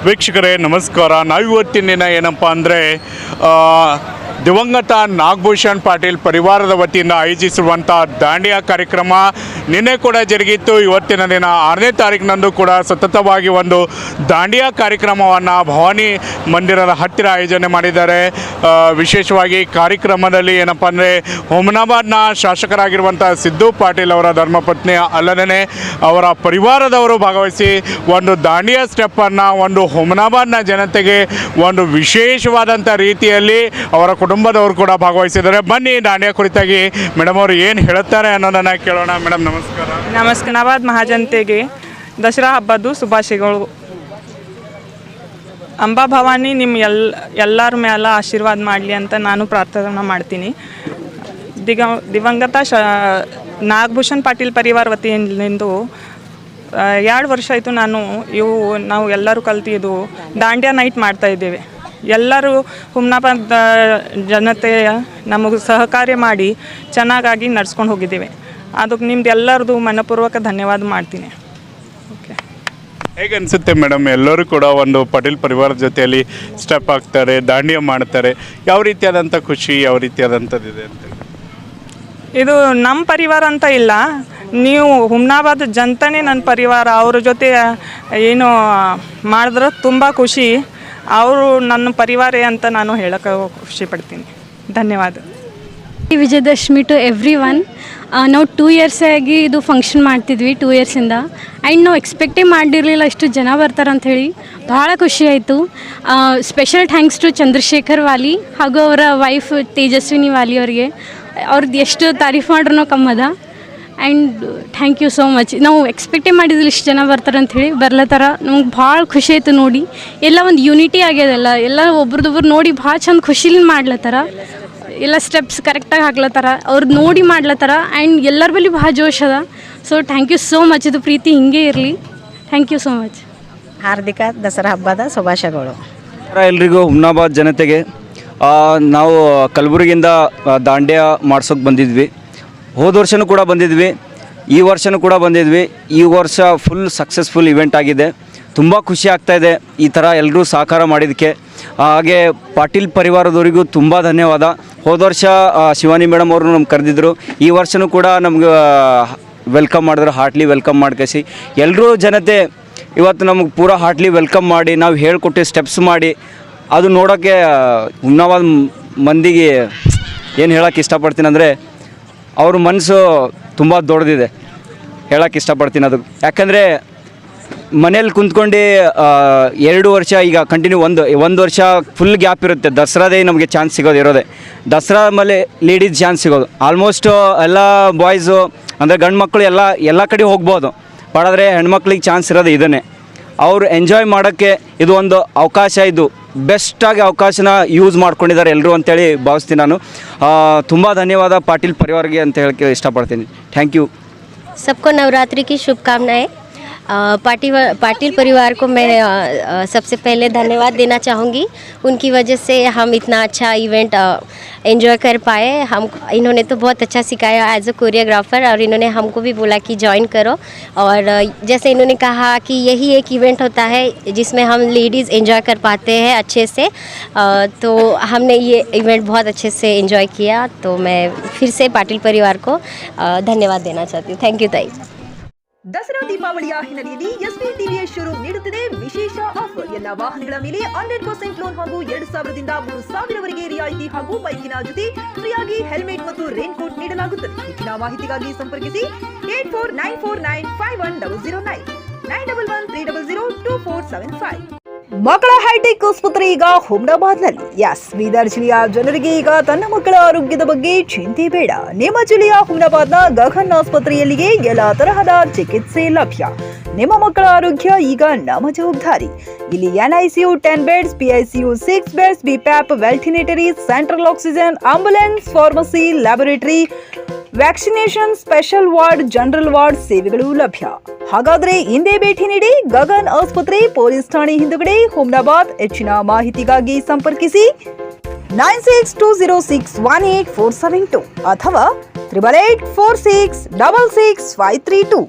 ವೀಕ್ಷಕರೇ ನಮಸ್ಕಾರ. ನಾವಿವತ್ತಿನ ಏನಪ್ಪ ಅಂದರೆ ದಿವಂಗತ ನಾಗಭೂಷಣ್ ಪಾಟೀಲ್ ಪರಿವಾರದ ವತಿಯಿಂದ ಆಯೋಜಿಸಿರುವಂಥ ದಾಂಡಿಯಾ ಕಾರ್ಯಕ್ರಮ ನಿನ್ನೆ ಕೂಡ ಜರುಗಿತ್ತು. ಇವತ್ತಿನ ದಿನ 6ನೇ ತಾರೀಕಿನಂದು ಕೂಡ ಸತತವಾಗಿ ಒಂದು ದಾಂಡಿಯಾ ಕಾರ್ಯಕ್ರಮವನ್ನು ಭವಾನಿ ಮಂದಿರದ ಹತ್ತಿರ ಆಯೋಜನೆ ಮಾಡಿದ್ದಾರೆ. ವಿಶೇಷವಾಗಿ ಕಾರ್ಯಕ್ರಮದಲ್ಲಿ ಏನಪ್ಪ ಅಂದರೆ ಹುಮನಾಬಾದ್ನ ಶಾಸಕರಾಗಿರುವಂಥ ಸಿದ್ದು ಪಾಟೀಲ್ ಅವರ ಧರ್ಮಪತ್ನಿ ಅಲ್ಲದೇ ಅವರ ಪರಿವಾರದವರು ಭಾಗವಹಿಸಿ ಒಂದು ದಾಂಡಿಯಾ ಸ್ಟೆಪ್ಪನ್ನು ಒಂದು ಹುಮನಾಬಾದ್ನ ಜನತೆಗೆ ಒಂದು ವಿಶೇಷವಾದಂಥ ರೀತಿಯಲ್ಲಿ ಅವರ ಕುಟುಂಬದವರು ಕೂಡ ಭಾಗವಹಿಸಿದ್ದಾರೆ. ಬನ್ನಿ ದಾಂಡಿಯಾ ಕುರಿತಾಗಿ ಮೇಡಮ್ ಅವರು ಏನು ಹೇಳುತ್ತಾರೆ ಅನ್ನೋದನ್ನು ಕೇಳೋಣ. ಮೇಡಮ್ ನಮಸ್ಕಾರ. ನಮಸ್ಕಾರ. ಹುಮನಾಬಾದ್ ಮಹಾಜನತೆಗೆ ದಸರಾ ಹಬ್ಬದ ಶುಭಾಶಯಗಳು. ಅಂಬಾ ಭವಾನಿ ನಿಮ್ಮ ಎಲ್ಲರ ಮೇಲೆ ಆಶೀರ್ವಾದ ಮಾಡಲಿ ಅಂತ ನಾನು ಪ್ರಾರ್ಥನೆ ಮಾಡ್ತೀನಿ. ದಿವಂಗತ ನಾಗಭೂಷಣ್ ಪಾಟೀಲ್ ಪರಿವಾರ ವತಿಯಿಂದ 2 ವರ್ಷ ಆಯಿತು ನಾವು ಎಲ್ಲರೂ ಕಲ್ತಿದ್ದು ದಾಂಡಿಯಾ ನೈಟ್ ಮಾಡ್ತಾಯಿದ್ದೇವೆ. ಎಲ್ಲರೂ ಹುಮನಾಬಾದ್ ಜನತೆಯ ನಮಗೆ ಸಹಕಾರ್ಯ ಮಾಡಿ ಚೆನ್ನಾಗಾಗಿ ನಡ್ಸ್ಕೊಂಡು ಹೋಗಿದ್ದೇವೆ. ಅದಕ್ಕೆ ನಿಮ್ದು ಎಲ್ಲರದು ಮನಪೂರ್ವಕ ಧನ್ಯವಾದ ಮಾಡ್ತೀನಿ. ಓಕೆ, ಹೇಗೆ ಅನಿಸುತ್ತೆ ಮೇಡಮ್? ಎಲ್ಲರೂ ಕೂಡ ಒಂದು ಪಾಟೀಲ್ ಪರಿವಾರದ ಜೊತೆಯಲ್ಲಿ ಸ್ಟೆಪ್ ಆಗ್ತಾರೆ, ದಾಂಡಿಯಾ ಮಾಡ್ತಾರೆ. ಯಾವ ರೀತಿಯಾದಂಥ ಖುಷಿ, ಯಾವ ರೀತಿಯಾದಂಥದ್ದಿದೆ ಅಂತ? ಇದು ನಮ್ಮ ಪರಿವಾರ ಅಂತ ಇಲ್ಲ, ನೀವು ಹುಮನಾಬಾದ್ ಜನತೆನೇ ನನ್ನ ಪರಿವಾರ. ಅವ್ರ ಜೊತೆ ಏನು ಮಾಡಿದ್ರೆ ತುಂಬ ಖುಷಿ. ಅವರು ನನ್ನ ಪರಿವಾರ ಅಂತ ನಾನು ಹೇಳೋಕ್ಕೆ ಖುಷಿ ಪಡ್ತೀನಿ. ಧನ್ಯವಾದ. Vijayadashami to everyone. ನಾವು 2 ಇಯರ್ಸ್ ಆಗಿ ಇದು ಫಂಕ್ಷನ್ ಮಾಡ್ತಿದ್ವಿ, 2 ಇಯರ್ಸಿಂದ. ಆ್ಯಂಡ್ ನಾವು ಎಕ್ಸ್ಪೆಕ್ಟೇ ಮಾಡಿರಲಿಲ್ಲ ಇಷ್ಟು ಜನ ಬರ್ತಾರಂಥೇಳಿ. ಭಾಳ ಖುಷಿ ಆಯಿತು. Special thanks to Chandrashekhar Wali ಹಾಗೂ ಅವರ ವೈಫ್ ತೇಜಸ್ವಿನಿ ವಾಲಿ ಅವರಿಗೆ. ಅವ್ರದ್ದು ಎಷ್ಟು ತಾರೀಫ್ ಮಾಡ್ರೂ ಕಮ್ಮದ. And thank you so much. ನಾವು ಎಕ್ಸ್ಪೆಕ್ಟೇ ಮಾಡಿದ್ವಿ ಇಷ್ಟು ಜನ ಬರ್ತಾರಂಥೇಳಿ. ಬರ್ಲತ್ತಾರ, ನಮ್ಗೆ ಭಾಳ ಖುಷಿ ಆಯಿತು ನೋಡಿ. ಎಲ್ಲ ಒಂದು ಯೂನಿಟಿ ಆಗ್ಯದಲ್ಲ, ಎಲ್ಲ ಒಬ್ರದೊಬ್ರು ನೋಡಿ ಭಾಳ ಚಂದ ಖುಷಿಲಿಂದ ಮಾಡ್ಲತ್ತಾರ. ಎಲ್ಲ ಸ್ಟೆಪ್ಸ್ ಕರೆಕ್ಟಾಗಿ ಹಾಕ್ಲತ್ತಾರ, ಅವ್ರದ್ದು ನೋಡಿ ಮಾಡ್ಲತ್ತಾರ. ಆ್ಯಂಡ್ ಎಲ್ಲರ ಬಳಿ ಭಾಳ ಜೋಶ್ ಅದ. So thank you so much. ಇದು ಪ್ರೀತಿ ಹಿಂಗೆ ಇರಲಿ. Thank you so much. ಹಾರ್ದಿಕ ದಸರಾ ಹಬ್ಬದ ಶುಭಾಶಯಗಳು. ಎಲ್ರಿಗೂ ಹುಮನಾಬಾದ್ ಜನತೆಗೆ ನಾವು ಕಲಬುರಗಿಯಿಂದ ದಾಂಡಿಯಾ ಮಾಡ್ಸೋಕೆ ಬಂದಿದ್ವಿ. ಹೋದ ವರ್ಷವೂ ಕೂಡ ಬಂದಿದ್ವಿ, ಈ ವರ್ಷವೂ ಕೂಡ ಬಂದಿದ್ವಿ. ಈ ವರ್ಷ ಫುಲ್ ಸಕ್ಸಸ್ಫುಲ್ ಇವೆಂಟ್ ಆಗಿದೆ. ತುಂಬ ಖುಷಿ ಆಗ್ತಾಯಿದೆ ಈ ಥರ ಎಲ್ಲರೂ ಸಹಕಾರ ಮಾಡಿದ್ದಕ್ಕೆ. ಹಾಗೆ ಪಾಟೀಲ್ ಪರಿವಾರದವರಿಗೂ ತುಂಬ ಧನ್ಯವಾದ. ಹೋದ ವರ್ಷ ಶಿವಾನಿ ಮೇಡಮ್ ಅವರು ನಮ್ಗೆ ಕರೆದಿದ್ದರು. ಈ ವರ್ಷವೂ ಕೂಡ ನಮ್ಗೆ ವೆಲ್ಕಮ್ ಮಾಡಿದ್ರು, ಹಾರ್ಟ್ಲಿ ವೆಲ್ಕಮ್ ಮಾಡ್ಕಸಿ. ಎಲ್ಲರೂ ಜನತೆ ಇವತ್ತು ನಮಗೆ ಪೂರಾ ಹಾರ್ಟ್ಲಿ ವೆಲ್ಕಮ್ ಮಾಡಿ, ನಾವು ಹೇಳ್ಕೊಟ್ಟು ಸ್ಟೆಪ್ಸ್ ಮಾಡಿ ಅದು ನೋಡೋಕ್ಕೆ ಹುಮನಾಬಾದ್ ಮಂದಿಗೆ ಏನು ಹೇಳೋಕ್ಕೆ ಇಷ್ಟಪಡ್ತೀನಿ ಅಂದರೆ, ಅವ್ರ ಮನಸ್ಸು ತುಂಬ ದೊಡ್ಡದಿದೆ. ಹೇಳೋಕ್ಕೆ ಇಷ್ಟಪಡ್ತೀನಿ ಅದು. ಯಾಕಂದರೆ ಮನೇಲಿ ಕುಂತ್ಕೊಂಡು 2 ವರ್ಷ ಈಗ ಕಂಟಿನ್ಯೂ ಒಂದು ವರ್ಷ ಫುಲ್ ಗ್ಯಾಪ್ ಇರುತ್ತೆ. ದಸರಾದೇ ನಮಗೆ ಚಾನ್ಸ್ ಇರೋದೇ. ದಸರಾ ಮೇಲೆ ಲೇಡೀಸ್ ಚಾನ್ಸ್ ಸಿಗೋದು. ಆಲ್ಮೋಸ್ಟ್ ಎಲ್ಲ ಬಾಯ್ಸು ಅಂದರೆ ಗಂಡು ಮಕ್ಕಳು ಎಲ್ಲ ಕಡೆ ಹೋಗ್ಬೋದು, ಆದರೆ ಹೆಣ್ಮಕ್ಳಿಗೆ ಚಾನ್ಸ್ ಇರೋದು ಇದನ್ನೇ. ಅವರು ಎಂಜಾಯ್ ಮಾಡೋಕ್ಕೆ ಇದು ಒಂದು ಅವಕಾಶ. ಇದು ಬೆಸ್ಟಾಗಿ ಅವಕಾಶನ ಯೂಸ್ ಮಾಡ್ಕೊಂಡಿದ್ದಾರೆ ಎಲ್ಲರೂ ಅಂತೇಳಿ ಭಾವಿಸ್ತೀನಿ ನಾನು. ತುಂಬ ಧನ್ಯವಾದ ಪಾಟೀಲ್ ಪರಿವಾರಗೆ ಅಂತ ಹೇಳಕ್ಕೆ ಇಷ್ಟಪಡ್ತೀನಿ. Thank you. सबको नवरात्रि की शुभकामनाएं. पाटिल परिवार को मैं सबसे पहले धन्यवाद देना चाहूँगी. उनकी वजह से हम इतना अच्छा इवेंट एंजॉय कर पाए. इन्होंने तो बहुत अच्छा सिखाया एज अ कोरियोग्राफर, और इन्होंने हमको भी बोला कि ज्वाइन करो. और जैसे इन्होंने कहा कि यही एक इवेंट होता है जिसमें हम लेडीज़ एंजॉय कर पाते हैं अच्छे से. तो हमने ये इवेंट बहुत अच्छे से एंजॉय किया. तो मैं फिर से पाटिल परिवार को धन्यवाद देना चाहती हूँ. थैंक यू ताई. ದಸರಾ ದೀಪಾವಳಿಯ ಹಿನ್ನೆಲೆಯಲ್ಲಿ ಎಸ್ಪಿ ಟಿವಿಎಸ್ ಶೋರೂಮ್ ನೀಡುತ್ತಿದೆ ವಿಶೇಷ ಆಫರ್. ಎಲ್ಲ ವಾಹನಗಳ ಮೇಲೆ 100% ಲೋನ್ ಹಾಗೂ 2,000 ದಿಂದ 3,000 ವರೆಗೆ ರಿಯಾಯಿತಿ ಹಾಗೂ ಬೈಕಿನ ಜೊತೆ ಫ್ರೀಯಾಗಿ ಹೆಲ್ಮೆಟ್ ಮತ್ತು ರೈನ್ ಕೋಟ್ ನೀಡಲಾಗುತ್ತದೆ. ಹೆಚ್ಚಿನ ಮಾಹಿತಿಗಾಗಿ ಸಂಪರ್ಕಿಸಿ 8494951009 9113002475. ಮಕ್ಕಳ ಹೈಟೆಕ್ ಆಸ್ಪತ್ರೆ ಈಗ ಹುಮನಾಬಾದ್ನಲ್ಲಿ. ಬೀದರ್ ಜಿಲ್ಲೆಯ ಜನರಿಗೆ ಈಗ ತನ್ನ ಮಕ್ಕಳ ಆರೋಗ್ಯದ ಬಗ್ಗೆ ಚಿಂತೆ ಬೇಡ. ನಿಮ್ಮ ಜಿಲ್ಲೆಯ ಹುಮನಾಬಾದ್ನ ಗಗನ್ ಆಸ್ಪತ್ರೆಯಲ್ಲಿಯೇ ಎಲ್ಲ ತರಹದ ಚಿಕಿತ್ಸೆ ಲಭ್ಯ. ನಿಮ್ಮ ಮಕ್ಕಳ ಆರೋಗ್ಯ ಈಗ ನಮ್ಮ ಜವಾಬ್ದಾರಿ. ಇಲ್ಲಿ NICU 10 beds, PICU 6 beds, BPAP, ವೆಂಟಿಲೇಟರಿ, central oxygen, ambulance, pharmacy, laboratory, vaccination, special ward, general ward ಸೇವೆಗಳು ಲಭ್ಯ. ಹಾಗಾದ್ರೆ ಹಿಂದೆ ಭೇಟಿ ನೀಡಿ ಗಗನ್ ಆಸ್ಪತ್ರೆ, ಪೊಲೀಸ್ ಠಾಣೆ ಹಿಂದುಗಡೆ, ಹುಮನಾಬಾದ್. ಹೆಚ್ಚಿನ ಮಾಹಿತಿಗಾಗಿ ಸಂಪರ್ಕಿಸಿ 9620618472 ಅಥವಾ 8884666532.